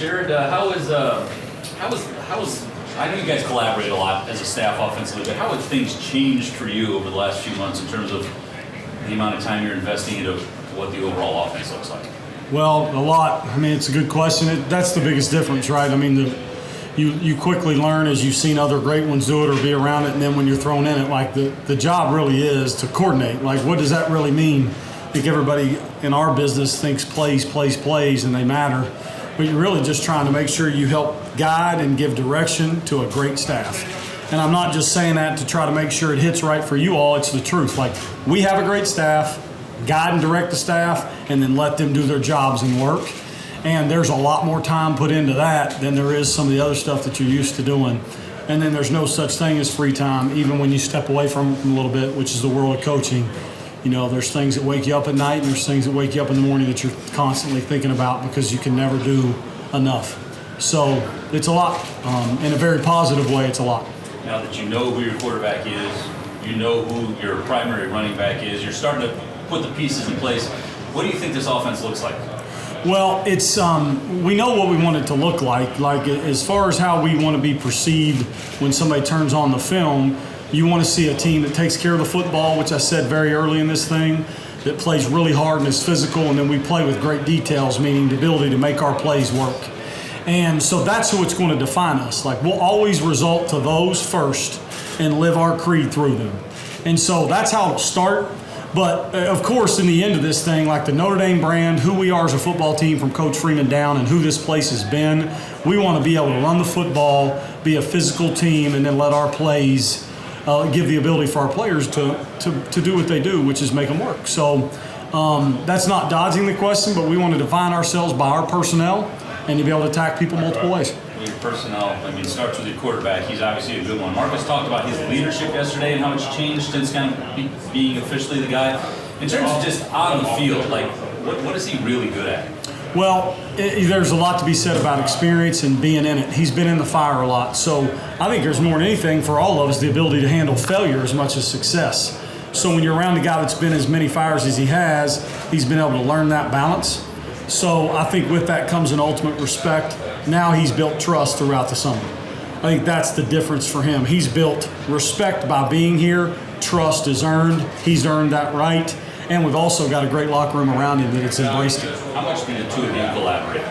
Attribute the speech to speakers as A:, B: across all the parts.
A: Gerad, I know you guys collaborate a lot as a staff offensively, but how have things changed for you over the last few months in terms of the amount of time you're investing into what the overall offense looks like?
B: Well, a lot. I mean, it's a good question. That's the biggest difference, right? I mean, you quickly learn as you've seen other great ones do it or be around it, and then when you're thrown in it, like the job really is to coordinate. Like, what does that really mean? I think everybody in our business thinks plays, and they matter. But you're really just trying to make sure you help guide and give direction to a great staff. And I'm not just saying that to try to make sure it hits right for you all. It's the truth. Like, we have a great staff, guide and direct the staff, and then let them do their jobs and work. And there's a lot more time put into that than there is some of the other stuff that you're used to doing. And then there's no such thing as free time, even when you step away from it a little bit, which is the world of coaching. You know, there's things that wake you up at night and there's things that wake you up in the morning that you're constantly thinking about because you can never do enough. So it's a lot. In a very positive way, it's a lot.
A: Now that you know who your quarterback is, you know who your primary running back is, you're starting to put the pieces in place. What do you think this offense looks like?
B: Well, it's we know what we want it to look like. Like, as far as how we want to be perceived when somebody turns on the film, you want to see a team that takes care of the football, which I said very early in this thing, that plays really hard and is physical, and then we play with great details, meaning the ability to make our plays work. And so that's who it's going to define us. Like, we'll always result to those first and live our creed through them. And so that's how it'll start. But, of course, in the end of this thing, like the Notre Dame brand, who we are as a football team from Coach Freeman down and who this place has been, we want to be able to run the football, be a physical team, and then let our plays give the ability for our players to do what they do, which is make them work. So that's not dodging the question, but we want to define ourselves by our personnel and to be able to attack people multiple ways.
A: Your personnel, I mean, starts with your quarterback. He's obviously a good one. Marcus talked about his leadership yesterday and how it's changed since kind of being officially the guy. In terms of just on the field, like, what is he really good at?
B: Well, there's a lot to be said about experience and being in it. He's been in the fire a lot. So I think there's more than anything for all of us the ability to handle failure as much as success. So when you're around a guy that's been as many fires as he has, he's been able to learn that balance. So I think with that comes an ultimate respect. Now he's built trust throughout the summer. I think that's the difference for him. He's built respect by being here. Trust is earned. He's earned that right. And we've also got a great locker room around him that it's embraced it.
A: How much do the two of you collaborate?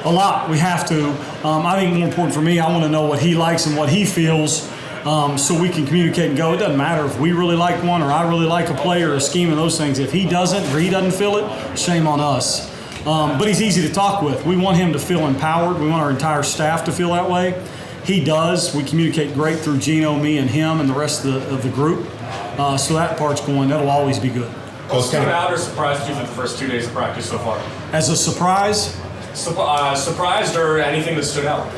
B: A lot. We have to. I think more important for me, I want to know what he likes and what he feels so we can communicate and go. It doesn't matter if we really like one or I really like a play or a scheme and those things. If he doesn't or he doesn't feel it, shame on us. But he's easy to talk with. We want him to feel empowered. We want our entire staff to feel that way. He does. We communicate great through Gino, me, and him and the rest of the group. So that part's going. That'll always be good.
C: What stood out or surprised you for the first 2 days of practice so far?
B: As a surprise?
C: Surprised or anything that stood out?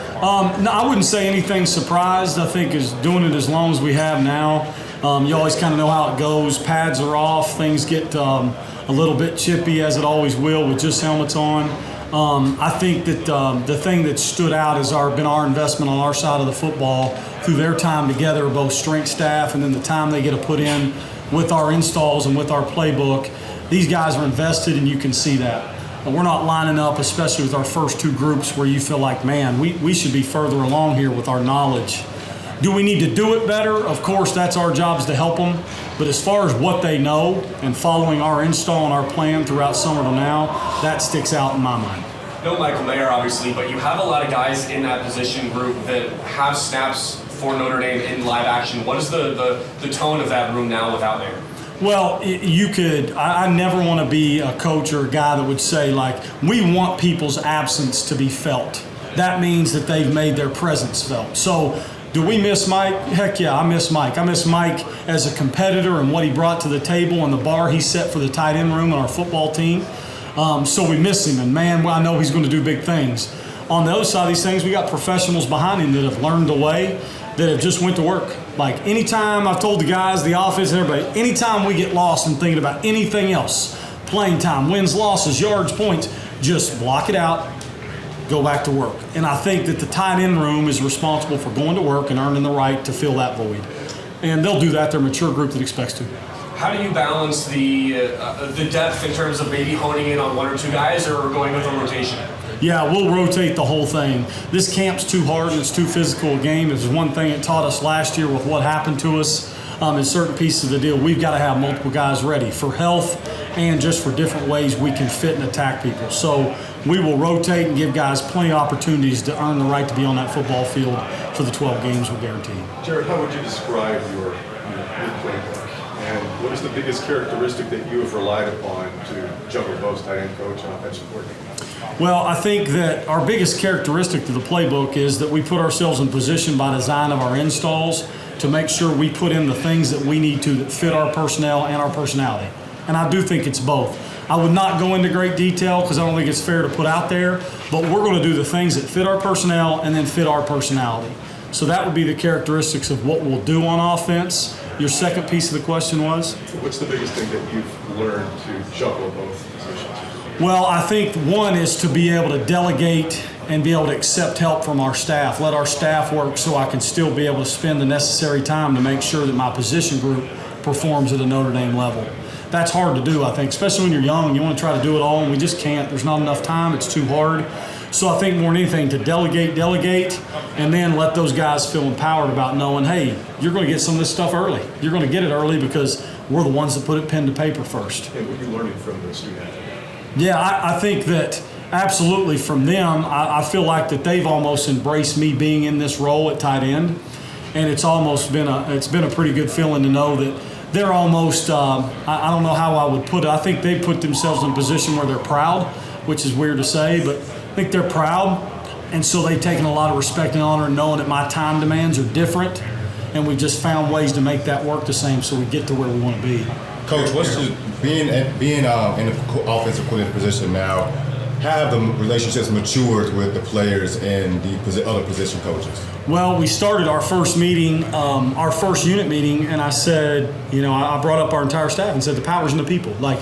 B: No, I wouldn't say anything surprised. I think is doing it as long as we have now. You always kind of know how it goes. Pads are off. Things get a little bit chippy, as it always will, with just helmets on. I think that the thing that stood out has been our investment on our side of the football through their time together, both strength staff and then the time they get to put in with our installs and with our playbook. These guys are invested, and you can see that. And we're not lining up, especially with our first two groups, where you feel like, man, we should be further along here with our knowledge. Do we need to do it better? Of course, that's our job is to help them. But as far as what they know and following our install and our plan throughout summer to now, that sticks out in my mind.
C: No Michael Mayer, obviously, but you have a lot of guys in that position group that have snaps for Notre Dame in live action. What is the tone of that room now without Mayer?
B: Well, I never want to be a coach or a guy that would say, like, we want people's absence to be felt. That means that they've made their presence felt. So, do we miss Mike? Heck yeah, I miss Mike. I miss Mike as a competitor and what he brought to the table and the bar he set for the tight end room on our football team. So we miss him, and man, I know he's going to do big things. On the other side of these things, we got professionals behind him that have learned the way, that have just went to work. Like, anytime I've told the guys, the office, and everybody, anytime we get lost in thinking about anything else, playing time, wins, losses, yards, points, just block it out, go back to work. And I think that the tight end room is responsible for going to work and earning the right to fill that void. And they'll do that. They're a mature group that expects to.
C: How do you balance the depth in terms of maybe honing in on one or two guys or going with a rotation?
B: Yeah, we'll rotate the whole thing. This camp's too hard and it's too physical a game. It's one thing it taught us last year with what happened to us in certain pieces of the deal. We've got to have multiple guys ready for health and just for different ways we can fit and attack people. So we will rotate and give guys plenty of opportunities to earn the right to be on that football field for the 12 games we're guaranteed.
D: Gerad, how would you describe your playbook? And what is the biggest characteristic that you have relied upon to juggle both tight end coach and offensive coordinator?
B: Well, I think that our biggest characteristic to the playbook is that we put ourselves in position by design of our installs to make sure we put in the things that we need to that fit our personnel and our personality. And I do think it's both. I would not go into great detail because I don't think it's fair to put out there, but we're going to do the things that fit our personnel and then fit our personality. So that would be the characteristics of what we'll do on offense. Your second piece of the question was?
D: What's the biggest thing that you've learned to juggle both positions?
B: Well, I think one is to be able to delegate and be able to accept help from our staff. Let our staff work so I can still be able to spend the necessary time to make sure that my position group performs at a Notre Dame level. That's hard to do, I think, especially when you're young and you want to try to do it all, and we just can't. There's not enough time. It's too hard. So I think more than anything, to delegate, and then let those guys feel empowered about knowing, hey, you're going to get some of this stuff early. You're going to get it early because we're the ones that put it pen to paper first.
D: And what are you learning from the student?
B: Yeah, I think that absolutely from them, I feel like that they've almost embraced me being in this role at tight end, and it's almost been a pretty good feeling to know that they're almost, I don't know how I would put it, I think they put themselves in a position where they're proud, which is weird to say, but I think they're proud, and so they've taken a lot of respect and honor knowing that my time demands are different, and we've just found ways to make that work the same so we get to where we want to be.
E: Coach, what's just being in the offensive coordinator position now, have the relationships matured with the players and the other position coaches?
B: Well, we started our first meeting, our first unit meeting, and I said, I brought up our entire staff and said the power's in the people. Like,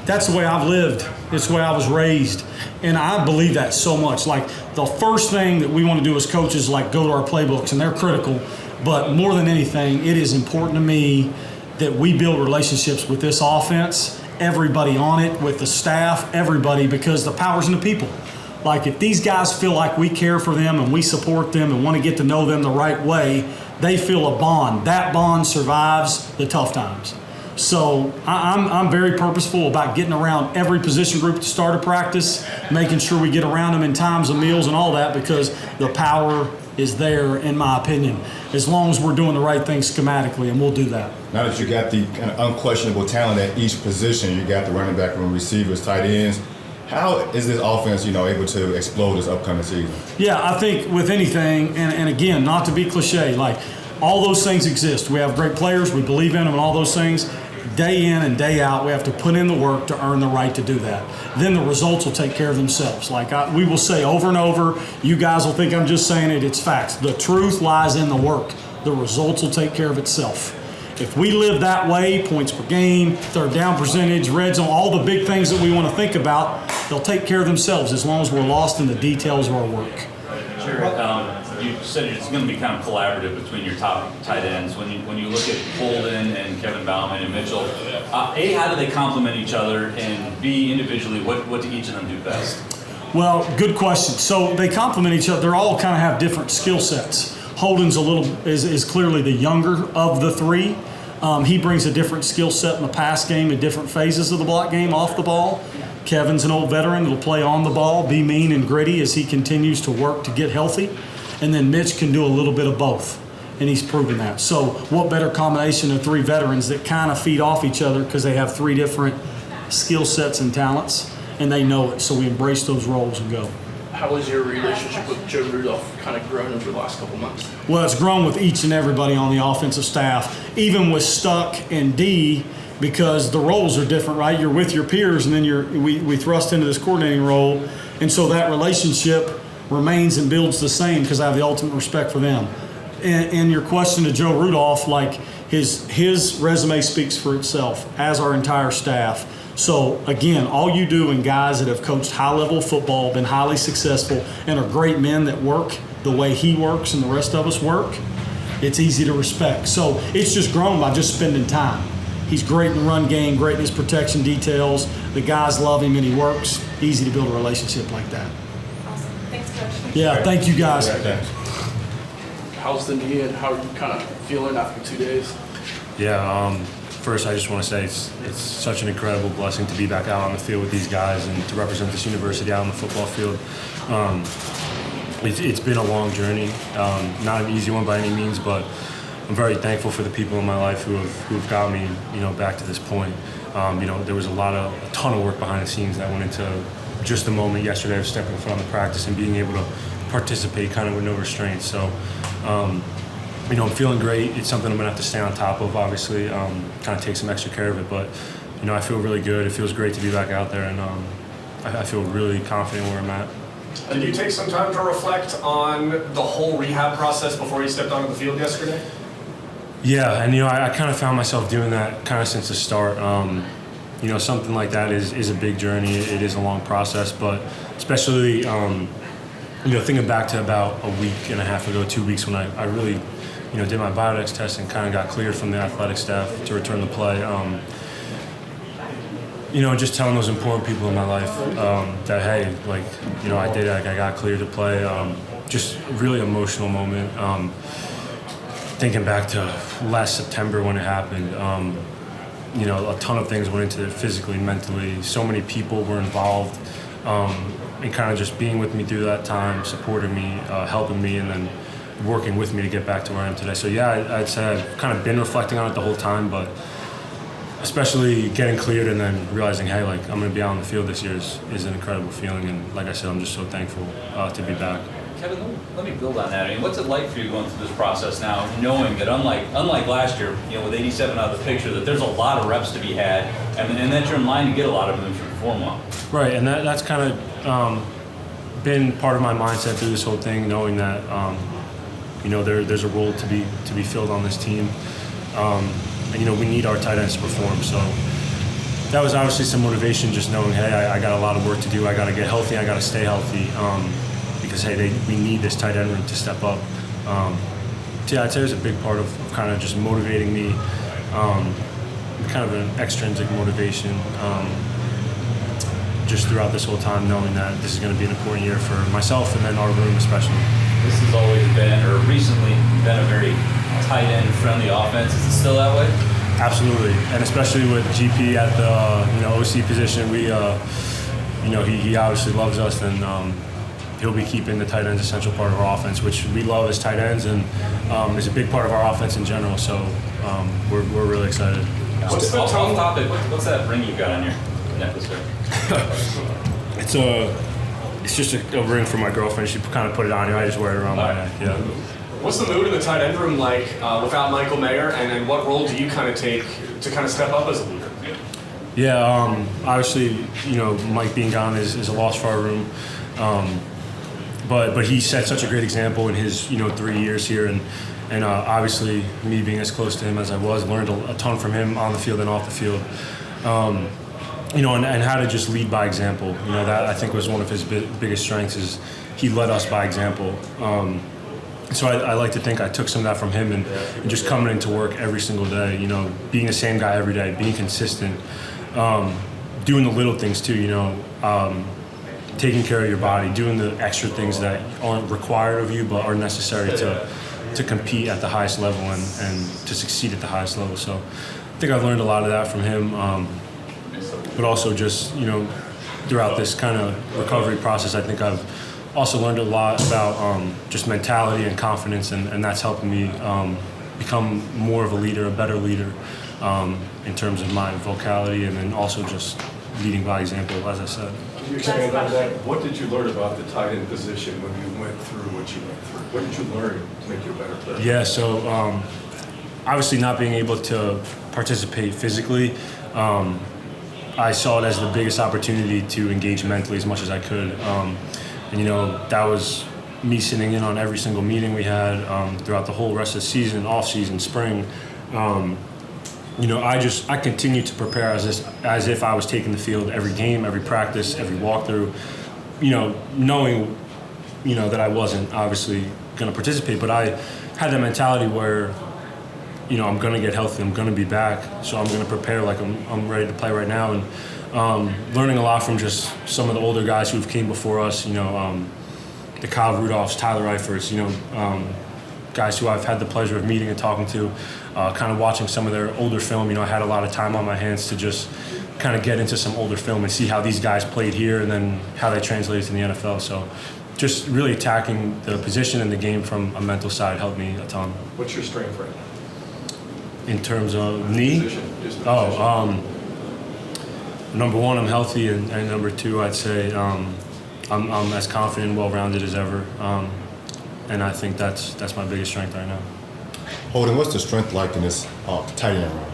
B: that's the way I've lived. It's the way I was raised. And I believe that so much. Like, the first thing that we want to do as coaches, like, go to our playbooks, and they're critical. But more than anything, it is important to me that we build relationships with this offense, everybody on it, with the staff, everybody, because the power's in the people. Like, if these guys feel like we care for them and we support them and want to get to know them the right way, they feel a bond. That bond survives the tough times. So I'm very purposeful about getting around every position group at the start of practice, making sure we get around them in times of meals and all that, because the power is there, in my opinion, as long as we're doing the right thing schematically, and we'll do that.
E: Now that you got the kind of unquestionable talent at each position, you got the running back and receivers, tight ends, how is this offense, able to explode this upcoming season? Yeah,
B: I think with anything, and again, not to be cliche, like, all those things exist. We have great players, we believe in them, and all those things. Day in and day out, we have to put in the work to earn the right to do that. Then the results will take care of themselves. Like we will say over and over, you guys will think I'm just saying it, it's facts. The truth lies in the work. The results will take care of itself. If we live that way, points per game, third down percentage, red zone, all the big things that we want to think about, they'll take care of themselves as long as we're lost in the details of our work.
A: Sure. You said it's going to be kind of collaborative between your top tight ends. When you look at Holden and Kevin Bauman and Mitchell, A, how do they complement each other, and B, individually, what do each of them do best?
B: Well, good question. So they complement each other. They all kind of have different skill sets. Holden's is clearly the younger of the three. He brings a different skill set in the pass game in different phases of the block game, off the ball. Kevin's an old veteran that'll play on the ball, be mean and gritty as he continues to work to get healthy. And then Mitch can do a little bit of both, and he's proven that. So what better combination of three veterans that kind of feed off each other because they have three different skill sets and talents, and they know it. So we embrace those roles and go.
F: How has your relationship with Joe Rudolph kind of grown over the last couple months?
B: Well, it's grown with each and everybody on the offensive staff, even with Stuck and D, because the roles are different, right? You're with your peers, and then we thrust into this coordinating role, and so that relationship remains and builds the same because I have the ultimate respect for them. And your question to Joe Rudolph, like his resume speaks for itself, as our entire staff. So again, all you do and guys that have coached high-level football, been highly successful, and are great men that work the way he works and the rest of us work, it's easy to respect. So it's just grown by just spending time. He's great in the run game, great in his protection details. The guys love him and he works. Easy to build a relationship like that. Yeah, thank you guys.
F: How's the knee and how are you kind of feeling after 2 days?
G: Yeah, first I just want to say it's such an incredible blessing to be back out on the field with these guys and to represent this university out on the football field. It's been a long journey, not an easy one by any means, but I'm very thankful for the people in my life who've got me, back to this point. There was a ton of work behind the scenes that went into just the moment yesterday of stepping in front of the practice and being able to participate kind of with no restraints. So, I'm feeling great. It's something I'm gonna have to stay on top of, obviously, kind of take some extra care of it. But, I feel really good. It feels great to be back out there, and I feel really confident where I'm at.
C: Did you take some time to reflect on the whole rehab process before you stepped onto the field yesterday?
G: Yeah, and I kind of found myself doing that kind of since the start. Something like that is a big journey. It is a long process, but especially thinking back to about a week and a half ago, 2 weeks when I really did my biodex test and kind of got cleared from the athletic staff to return to play. Just telling those important people in my life that hey, I did it. I got cleared to play. Just really emotional moment. Thinking back to last September when it happened, a ton of things went into it physically, mentally. So many people were involved, and kind of just being with me through that time, supporting me, helping me, and then working with me to get back to where I am today. So yeah, I'd say I've kind of been reflecting on it the whole time, but especially getting cleared and then realizing, hey, I'm going to be out on the field this year is an incredible feeling. And like I said, I'm just so thankful to be back.
A: Kevin, let me build on that. I mean, what's it like for you going through this process now, knowing that unlike last year, with 87 out of the picture, that there's a lot of reps to be had, and that you're in line to get a lot of them if you perform well?
G: Right, and that's kind of been part of my mindset through this whole thing, knowing that there's a role to be filled on this team, and we need our tight ends to perform. So that was obviously some motivation, just knowing, hey, I got a lot of work to do. I got to get healthy. I got to stay healthy. Because hey, we need this tight end room to step up. So yeah, I'd say it was a big part of kind of just motivating me, kind of an extrinsic motivation, just throughout this whole time, knowing that this is going to be an important year for myself and then our room especially.
A: This has always been, or recently been, a very tight end friendly offense. Is it still that way?
G: Absolutely, and especially with GP at the OC position, we he obviously loves us, and he'll be keeping the tight ends essential part of our offense, which we love as tight ends, and is a big part of our offense in general. So we're really excited.
A: What's the off topic? What's that ring you got on your necklace there?
G: It's just a ring for my girlfriend. She kind of put it on here. I just wear it around my neck. Yeah.
C: What's the mood in the tight end room like without Michael Mayer, and what role do you kind of take to kind of step up as a leader?
G: Yeah, obviously, Mike being gone is a loss for our room. But he set such a great example in his 3 years here, and obviously me being as close to him as I was, learned a ton from him on the field and off the field. And how to just lead by example. That I think was one of his biggest strengths, is he led us by example. So I like to think I took some of that from him, and just coming into work every single day, being the same guy every day, being consistent, doing the little things too, taking care of your body, doing the extra things that aren't required of you but are necessary to compete at the highest level and to succeed at the highest level. So I think I've learned a lot of that from him, but also just, throughout this kind of recovery process, I think I've also learned a lot about just mentality and confidence, and that's helping me become more of a leader, a better leader, in terms of my vocality, and then also just leading by example, as I said.
D: Can you expand on that? What did you learn about the tight end position when you went through what you went through? What did you learn to make you a better player?
G: Yeah, so obviously not being able to participate physically, I saw it as the biggest opportunity to engage mentally as much as I could. That was me sitting in on every single meeting we had throughout the whole rest of the season, off season, spring. I continued to prepare as if I was taking the field every game, every practice, every walkthrough, knowing, that I wasn't obviously going to participate, but I had that mentality where, I'm going to get healthy, I'm going to be back, so I'm going to prepare like I'm ready to play right now. And learning a lot from just some of the older guys who've came before us, the Kyle Rudolphs, Tyler Eiferts, guys who I've had the pleasure of meeting and talking to, kind of watching some of their older film. I had a lot of time on my hands to just kind of get into some older film and see how these guys played here and then how they translated to the NFL. So just really attacking the position and the game from a mental side helped me a ton.
D: What's your strength right now?
G: In terms of knee?
D: Position, just the position.
G: Number one, I'm healthy, and number two, I'd say I'm as confident and well-rounded as ever. And I think that's my biggest strength right now.
E: Holden, what's the strength like in this tight end room?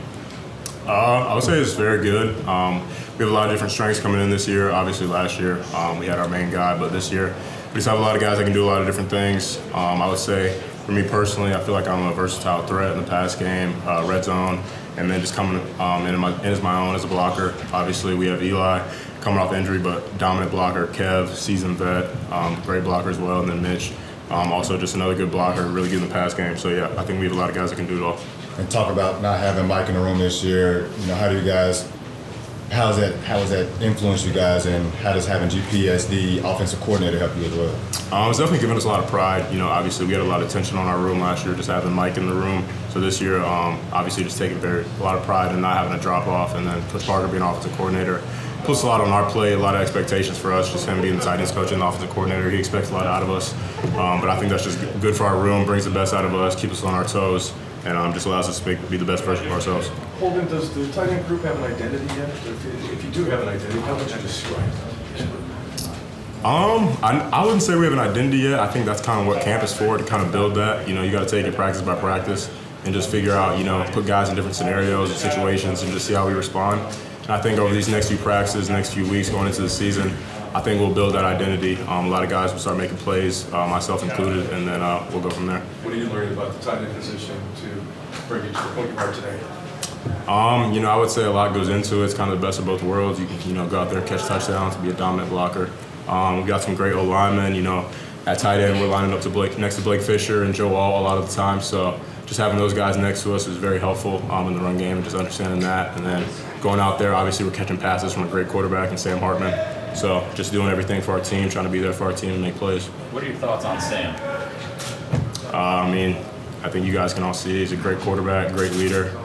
H: I would say it's very good. We have a lot of different strengths coming in this year. Obviously, last year we had our main guy, but this year we just have a lot of guys that can do a lot of different things. I would say, for me personally, I feel like I'm a versatile threat in the pass game, red zone, and then just coming in as my own as a blocker. Obviously, we have Eli coming off injury, but dominant blocker. Kev, seasoned vet, great blocker as well, and then Mitch, also just another good blocker, really good in the pass game. So yeah, I think we have a lot of guys that can do it all.
E: And talk about not having Mike in the room this year. How has that influenced you guys, and how does having GP as the offensive coordinator help you as well?
H: It's definitely given us a lot of pride. Obviously we had a lot of tension on our room last year, just having Mike in the room. So this year, obviously just taking a lot of pride in not having a drop off, and then Coach Parker being offensive coordinator puts a lot on our plate, a lot of expectations for us. Just him being the tight ends coach and the offensive coordinator, he expects a lot out of us. But I think that's just good for our room, brings the best out of us, keeps us on our toes, and just allows us to be the best version of ourselves.
D: Holden, does the tight end group have an identity yet? If you do have an identity, how would you describe that?
H: I wouldn't say we have an identity yet. I think that's kind of what camp is for, to kind of build that. You got to take it practice by practice and just figure out, put guys in different scenarios and situations and just see how we respond. And I think over these next few practices, next few weeks going into the season, I think we'll build that identity. A lot of guys will start making plays, myself included, and then we'll go from there.
D: What are you learning about the tight end position to bring you to the point you are today?
H: I would say a lot goes into it. It's kind of the best of both worlds. You can, go out there, catch touchdowns, be a dominant blocker. We've got some great old linemen. At tight end, we're lining up next to Blake Fisher and Joe Wall a lot of the time. So just having those guys next to us is very helpful in the run game, and just understanding that. And then going out there, obviously we're catching passes from a great quarterback in Sam Hartman. So just doing everything for our team, trying to be there for our team and make plays.
A: What are your thoughts on Sam?
H: I think you guys can all see he's a great quarterback, great leader.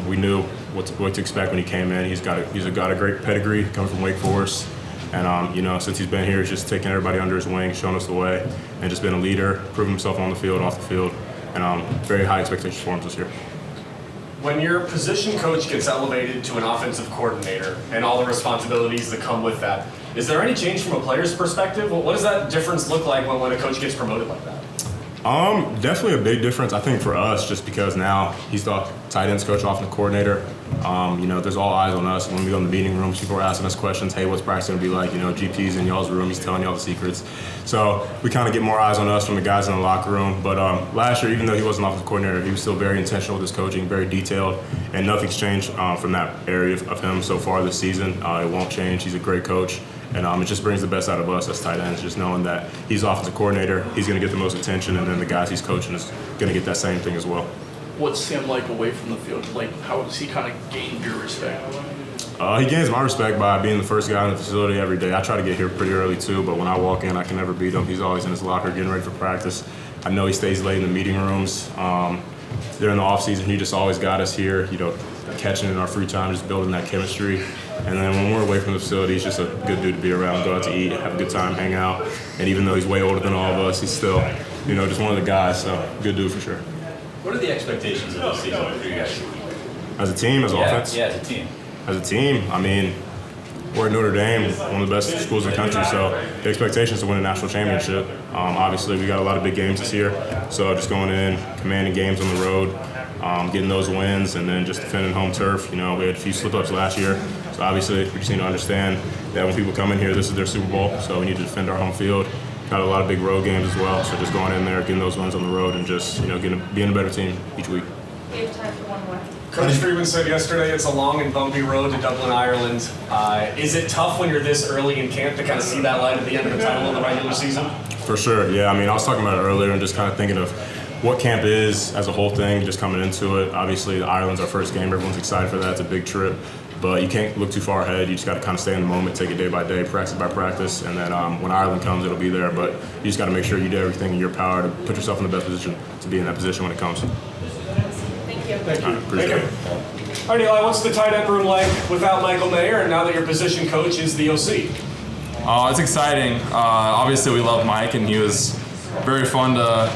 H: We knew what to expect when he came in. He's got a great pedigree coming from Wake Forest. And, since he's been here, he's just taking everybody under his wing, showing us the way, and just been a leader, proving himself on the field, off the field, and very high expectations for him this year.
C: When your position coach gets elevated to an offensive coordinator and all the responsibilities that come with that, is there any change from a player's perspective? What does that difference look like when a coach gets promoted like that?
H: Definitely a big difference, I think, for us, just because now he's the tight ends coach, offensive coordinator. There's all eyes on us. When we go in the meeting rooms, people are asking us questions. Hey, what's practice going to be like? GP's in y'all's room. He's telling y'all the secrets. So we kind of get more eyes on us from the guys in the locker room. But last year, even though he wasn't offensive coordinator, he was still very intentional with his coaching, very detailed, and nothing's changed from that area of him so far this season. It won't change. He's a great coach. And it just brings the best out of us as tight ends, just knowing that he's offensive coordinator, he's going to get the most attention, and then the guys he's coaching is going to get that same thing as well.
F: What's Sam like away from the field? How does he kind of gain your respect?
H: He gains my respect by being the first guy in the facility every day. I try to get here pretty early too, but when I walk in, I can never beat him. He's always in his locker getting ready for practice. I know he stays late in the meeting rooms. During the off season, he just always got us here, catching in our free time, just building that chemistry. And then when we're away from the facility, he's just a good dude to be around, go out to eat, have a good time, hang out. And even though he's way older than all of us, he's still, just one of the guys. So good dude for sure.
A: What are the expectations of this season for you guys?
H: As a team, as offense?
A: Yeah, as a team.
H: As a team, we're at Notre Dame, one of the best schools in the country, so the expectation is to win a national championship. Obviously, we got a lot of big games this year, so just going in, commanding games on the road, getting those wins, and then just defending home turf. We had a few slip-ups last year, so obviously we just need to understand that when people come in here, this is their Super Bowl, so we need to defend our home field. Got a lot of big road games as well, so just going in there, getting those wins on the road, and just being a better team each week.
I: We have time for one more.
C: Coach Freeman said yesterday it's a long and bumpy road to Dublin, Ireland. Is it tough when you're this early in camp to kind of see that light at the end of the tunnel in the regular season?
H: For sure, yeah. I was talking about it earlier and just kind of thinking of what camp is as a whole thing, just coming into it. Obviously, Ireland's our first game. Everyone's excited for that. It's a big trip. but you can't look too far ahead. You just got to kind of stay in the moment, take it day by day, practice by practice, and then when Ireland comes, it'll be there. But you just got to make sure you do everything in your power to put yourself in the best position to be in that position when it comes.
I: Thank you.
C: Thank you.
H: Appreciate it.
C: All right, Eli, what's the tight end room like without Michael Mayer, and now that your position coach is the OC?
J: It's exciting. Obviously, we love Mike, and he was very fun to,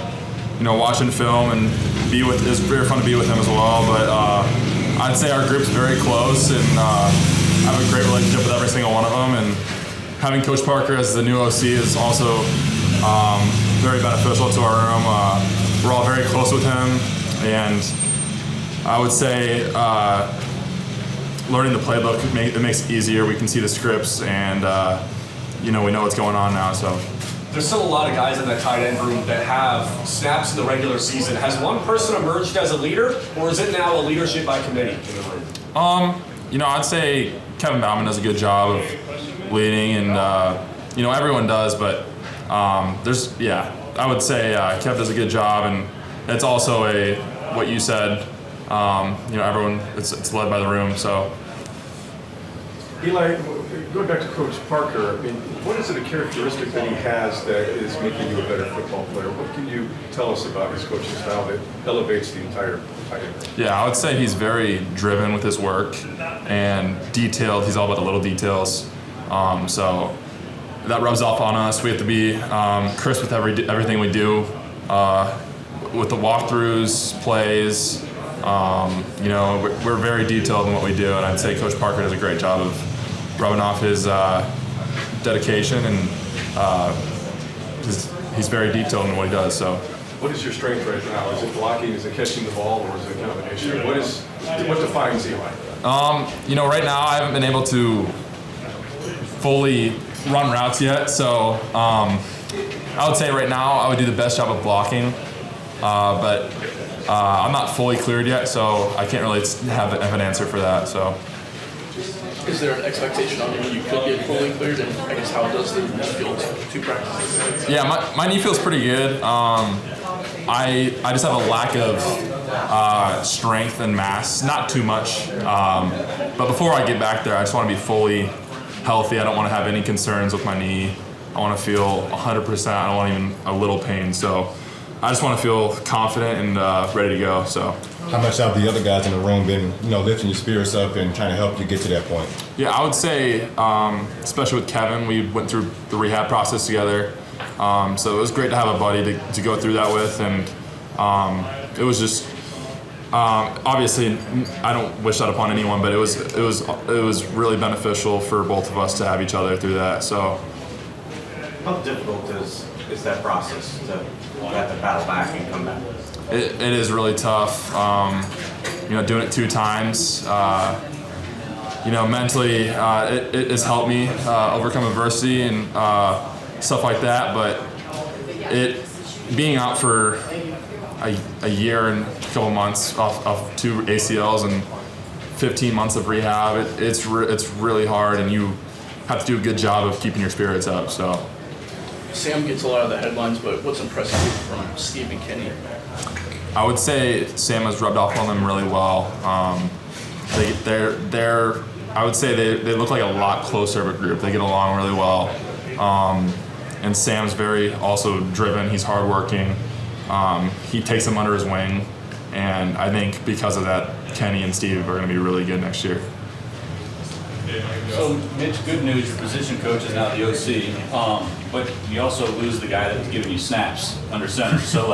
J: watching film and be with. It was very fun to be with him as well. But I'd say our group's very close, and have a great relationship with every single one of them. And having Coach Parker as the new OC is also very beneficial to our room. We're all very close with him, and I would say learning the playbook it makes it easier. We can see the scripts, and we know what's going on now. So
C: There's still a lot of guys in that tight end room that have snaps in the regular season. Has one person emerged as a leader, or is it now a leadership by committee in the room?
J: I'd say Kevin Bauman does a good job of leading, and everyone does, but I would say Kev does a good job, and it's also what you said. Everyone it's led by the room. So
D: Eli, going back to Coach Parker, I mean, what is it a characteristic that he has that is making you a better football player? What can you tell us about his coaching style that elevates the entire tight end?
J: Yeah, I would say he's very driven with his work and detailed. He's all about the little details. So that rubs off on us. We have to be crisp with everything we do, with the walkthroughs, plays. We're very detailed in what we do, and I'd say Coach Parker does a great job of rubbing off his dedication, and he's very detailed in what he does. So,
D: what is your strength right now? Is it blocking? Is it catching the ball, or is it a combination? What defines Eli?
J: Right now I haven't been able to fully run routes yet, so I would say right now I would do the best job of blocking, but I'm not fully cleared yet, so I can't really have an answer for that. So,
F: Is there an expectation on when you could get fully cleared, and I guess how does the knee feel to practice?
J: yeah, my knee feels pretty good. I just have a lack of strength and mass, not too much. But before I get back there, I just want to be fully healthy. I don't want to have any concerns with my knee. I want to feel 100%. I don't want even a little pain. So I just want to feel confident and ready to go. So.
E: How much have the other guys in the room been, lifting your spirits up and trying to help you get to that point?
J: Yeah, I would say, especially with Kevin, we went through the rehab process together. So it was great to have a buddy to go through that with, and it was just obviously I don't wish that upon anyone, but it was really beneficial for both of us to have each other through that. So.
K: How difficult is that process to have to battle back and come back?
J: It is really tough. Doing it 2 times. Mentally, it has helped me overcome adversity and stuff like that. But being out for a year and a couple months off 2 ACLs and 15 months of rehab, it's really hard, and you have to do a good job of keeping your spirits up. So.
F: Sam gets a lot of the headlines, but what's impressive from Steve and Kenny?
J: I would say Sam has rubbed off on them really well. I would say they look like a lot closer of a group. They get along really well. And Sam's very also driven. He's hardworking. He takes them under his wing. And I think because of that, Kenny and Steve are going to be really good next year.
A: So, Mitch, good news, your position coach is now the OC, but you also lose the guy that's giving you snaps under center. So,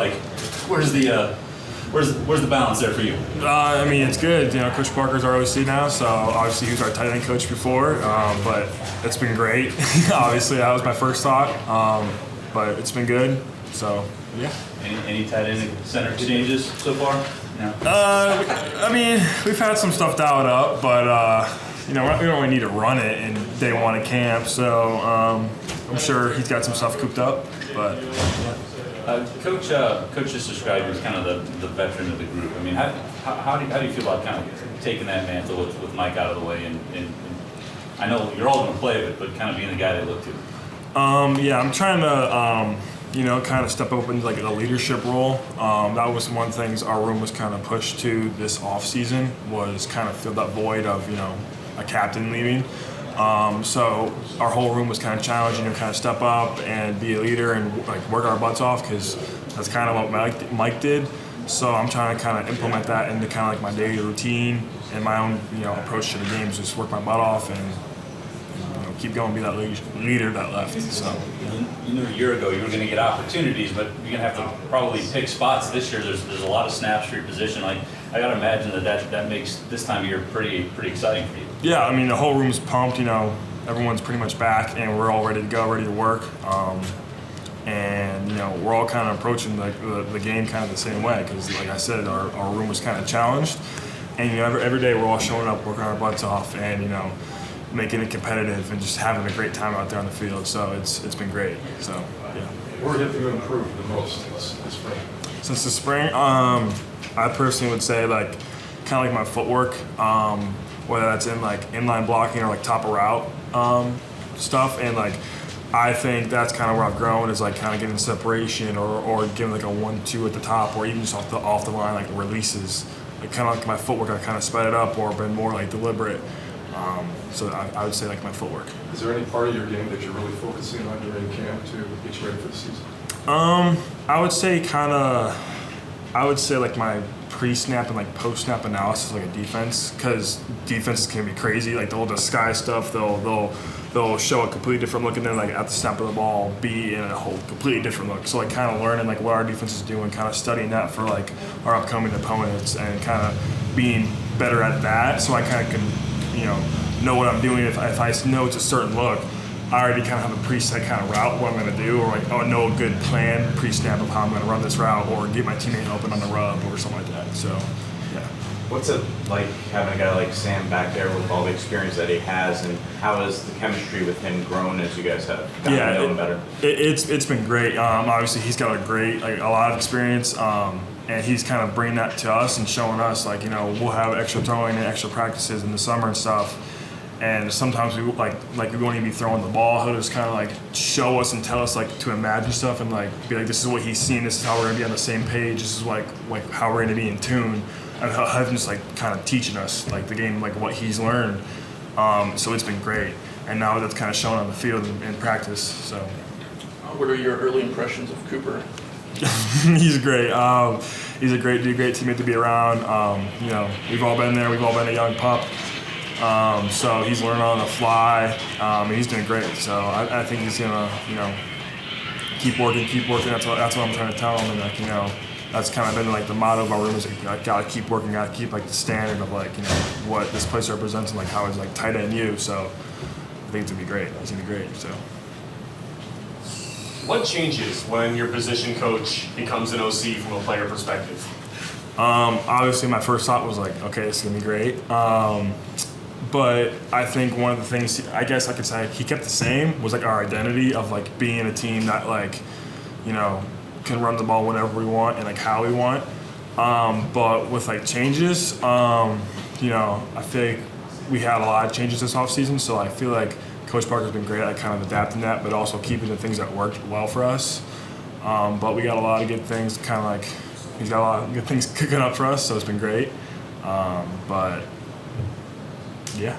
A: where's the balance there for you?
G: It's good. Coach Parker's our OC now, so obviously he was our tight end coach before, but it's been great. Obviously, that was my first thought, but it's been good. So, yeah.
A: Any tight end center changes so far? No.
G: We've had some stuff dialed up, but we don't really need to run it in day 1 of camp, so I'm sure he's got some stuff cooped up. But
A: Coach just described you as kind of the veteran of the group. How do you feel about kind of taking that mantle with Mike out of the way, and I know you're all going to play but kind of being the guy they look to.
G: I'm trying to kind of step up into a leadership role. That was one thing our room was kind of pushed to this off season, was kind of fill that void of a captain leaving. So our whole room was kind of challenging to kind of step up and be a leader and like work our butts off, because that's kind of what Mike did. So I'm trying to kind of implement that into kind of like my daily routine and my own, approach to the games. Just work my butt off and keep going, be that leader that left. So
A: you knew a year ago you were going to get opportunities, but you're going to have to probably pick spots this year. There's a lot of snaps for your position. Like, I got to imagine that makes this time of year pretty exciting for you.
G: Yeah, I mean, the whole room's pumped. Everyone's pretty much back, and we're all ready to go, ready to work. And we're all kind of approaching the game kind of the same way, because like I said, our room was kind of challenged, and every day we're all showing up, working our butts off, and making it competitive and just having a great time out there on the field. So it's been great. So yeah.
D: Where have you improved the most this spring?
G: Since the spring, I personally would say like kind of like my footwork, whether that's in like inline blocking or like top of route stuff, and like I think that's kind of where I've grown, is like kind of getting separation or giving like a 1-2 at the top, or even just off the line like releases. Like kind of like my footwork, I kind of sped it up or been more like deliberate. So I would say like my footwork.
D: Is there any part of your game that you're really focusing on during camp to get you ready for the season?
G: I would say like my pre-snap and like post-snap analysis, like a defense, because defenses can be crazy. Like they'll disguise stuff. They'll show a completely different look, and then like at the snap of the ball, be in a whole completely different look. So like kind of learning like what our defense is doing, kind of studying that for like our upcoming opponents, and kind of being better at that. So I kind of can know what I'm doing. If I know it's a certain look, I already kind of have a preset kind of route, what I'm going to do, or like know a good plan pre-snap of how I'm going to run this route, or get my teammate open on the rub or something like that. So, yeah.
K: What's it like having a guy like Sam back there with all the experience that he has, and how has the chemistry with him grown as you guys have gotten to know him better?
G: It's been great. Obviously, he's got a lot of experience, and he's kind of bringing that to us and showing us like we'll have extra throwing and extra practices in the summer and stuff. And sometimes we like we won't even be throwing the ball. He'll just kind of like show us and tell us like to imagine stuff and like be like, this is what he's seen. This is how we're gonna be on the same page. This is like how we're gonna be in tune. And he'll have him just like kind of teaching us like the game, like what he's learned. So it's been great. And now that's kind of shown on the field in practice. So.
F: What are your early impressions of Cooper?
G: He's great. He's a great teammate to be around. We've all been there. We've all been a young pup. So he's learning on the fly, and he's doing great. So I think he's gonna, keep working. That's what I'm trying to tell him, and like, that's kind of been like the motto of our room is like, I gotta keep working, gotta keep like the standard of like, what this place represents and like how it's like tight end you. So I think it's gonna be great. He's gonna be great. So.
C: What changes when your position coach becomes an OC from a player perspective?
G: Obviously, my first thought was like, okay, this is gonna be great. But I think one of the things, I guess I could say he kept the same, was like our identity of like being a team that like, can run the ball whenever we want and like how we want. But with like changes, I feel like we had a lot of changes this offseason, so I feel like Coach Parker's been great at kind of adapting that, but also keeping the things that worked well for us. But we got a lot of good things, kind of like he's got a lot of good things cooking up for us, so it's been great. But yeah.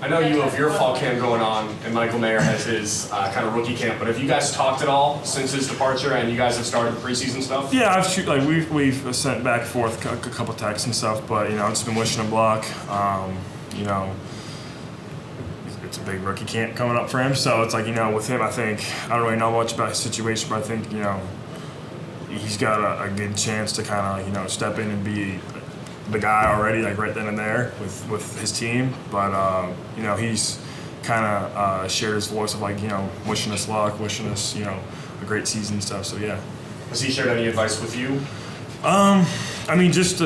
C: I know you have your fall camp going on, and Michael Mayer has his kind of rookie camp. But have you guys talked at all since his departure, and you guys have started the preseason stuff?
G: Yeah, we've sent back and forth a couple texts and stuff, but I've just been wishing him luck. It's a big rookie camp coming up for him, so it's like with him, I think I don't really know much about his situation, but I think he's got a good chance to kind of step in and be the guy already, like right then and there with his team. But he's kind of shared his voice of like wishing us luck, wishing us a great season and stuff. So yeah.
C: Has he shared any advice with you?
G: I mean, just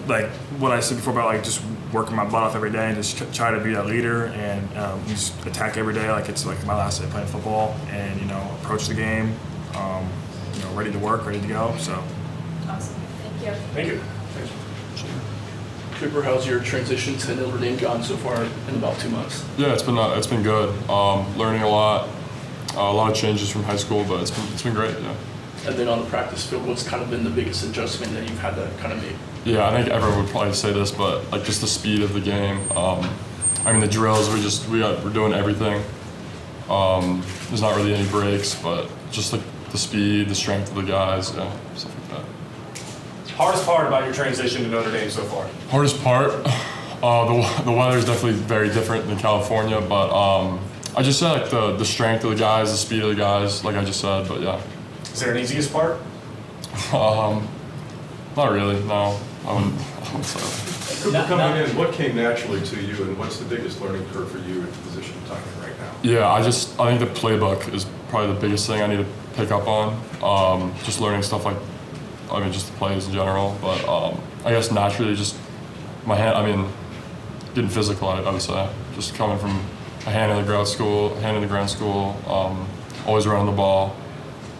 G: like what I said before about like just working my butt off every day and just try to be a leader and just attack every day like it's like my last day playing football, and approach the game, ready to work, ready to go. So.
I: Awesome. Thank you.
C: Thank you.
F: Cooper, how's your transition to Notre Dame gone so far in about 2 months?
L: Yeah, it's been good. Learning a lot of changes from high school, but it's been great. Yeah.
F: And then on the practice field, what's kind of been the biggest adjustment that you've had to kind of make?
L: Yeah, I think everyone would probably say this, but like just the speed of the game. I I mean, the drills, we're doing everything. There's not really any breaks, but just like the speed, the strength of the guys, yeah, stuff like that.
C: Hardest part about your transition to Notre Dame so far?
L: Hardest part, the weather is definitely very different than California, but I just said like the strength of the guys, the speed of the guys, like I just said, but yeah.
C: Is there an easiest part?
L: Not really, no. I wouldn't say that.
D: Cooper, coming in, what came naturally to you, and what's the biggest learning curve for you at the position you're talking right now?
L: Yeah, I think the playbook is probably the biggest thing I need to pick up on. Just learning stuff like, I mean, just the plays in general. But I guess naturally, just my hand. Getting physical. I would say, just coming from a hand in the ground school, always running the ball.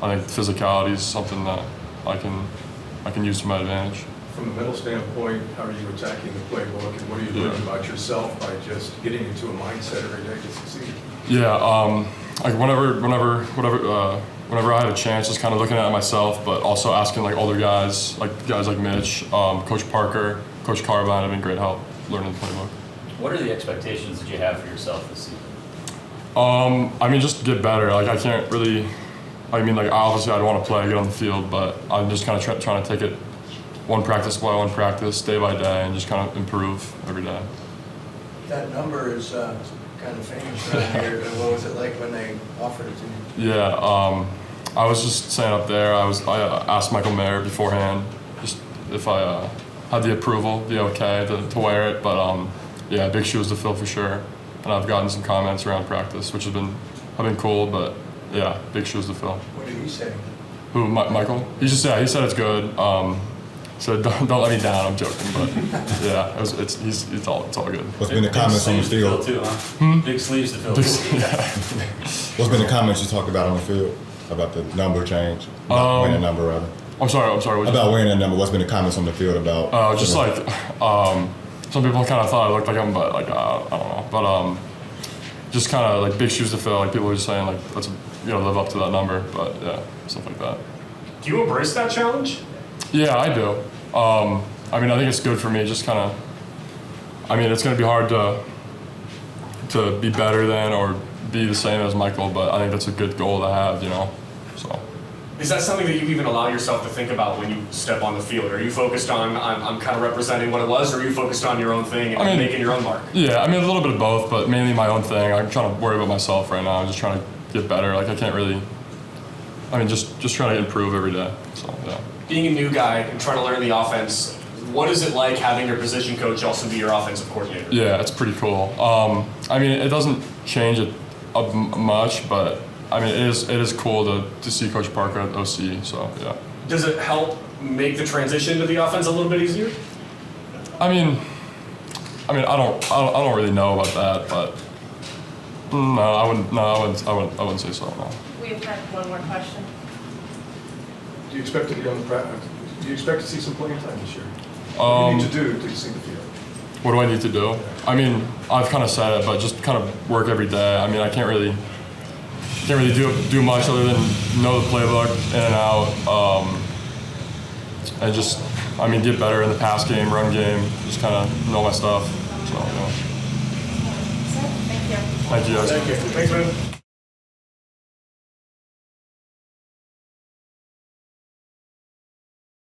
L: I think physicality is something that I can use to my advantage.
D: From a mental standpoint, how are you attacking the playbook, and what are you learning about yourself by just getting into a mindset every day to succeed?
L: Yeah, like whenever I had a chance, just kind of looking at it myself, but also asking like older guys like Mitch, Coach Parker, Coach Carbine have been great help learning the playbook.
A: What are the expectations that you have for yourself this season?
L: I mean, just get better. Like I can't really. I mean, like obviously I'd want to play, get on the field, but I'm just kind of trying to take it one practice by one practice, day by day, and just kind of improve every day.
M: That number is kind of famous around here. What was it like when they offered it to you?
L: Yeah, I was just saying up there. I asked Michael Mayer beforehand, just if I had the approval, the okay to wear it. But yeah, big shoes to fill for sure. And I've gotten some comments around practice, which have been cool. But yeah, big shoes to fill.
M: What did he say?
L: Who, Michael? He said it's good. So don't let me down. I'm joking, but yeah, it's all good.
E: What's been the comments on the field?
A: Too, huh? Big sleeves to fill.
E: What's been the comments you talked about on the field about the number change? About winning a number rather.
L: I'm sorry.
E: About winning a number. What's been the comments on the field about?
L: Just like some people kind of thought I looked like him, but like I don't know. But just kind of like big shoes to fill. Like people were just saying like let's live up to that number. But yeah, stuff like that.
C: Do you embrace that challenge?
L: Yeah, I do. I mean, I think it's good for me. Just kind of. I mean, it's going to be hard to be better than or be the same as Michael, but I think that's a good goal to have. So.
C: Is that something that you even allow yourself to think about when you step on the field? Are you focused on I'm kind of representing what it was, or are you focused on your own thing and making your own mark?
L: Yeah, I mean a little bit of both, but mainly my own thing. I'm trying to worry about myself right now. I'm just trying to get better. Like I can't really. I mean, just trying to improve every day. So yeah.
C: Being a new guy and trying to learn the offense, what is it like having your position coach also be your offensive coordinator?
L: Yeah, it's pretty cool. I mean, it doesn't change it much, but I mean, it is cool to see Coach Parker at OC. So yeah.
C: Does it help make the transition to the offense a little bit easier?
L: I mean, I don't really know about that, but no, I wouldn't say so. No.
I: We have time for one more question.
D: Do you expect to be on the practice? Do you expect to see some playing time this year? What do you need to do to see the field?
L: What do I need to do? I mean, I've kind of said it, but just kind of work every day. I mean, I can't really do much other than know the playbook in and out, and just, I mean, get better in the pass game, run game, just kind of know my stuff. So, yeah.
I: Thank you.
L: Thank you guys.
C: Thank you. Thanks, man.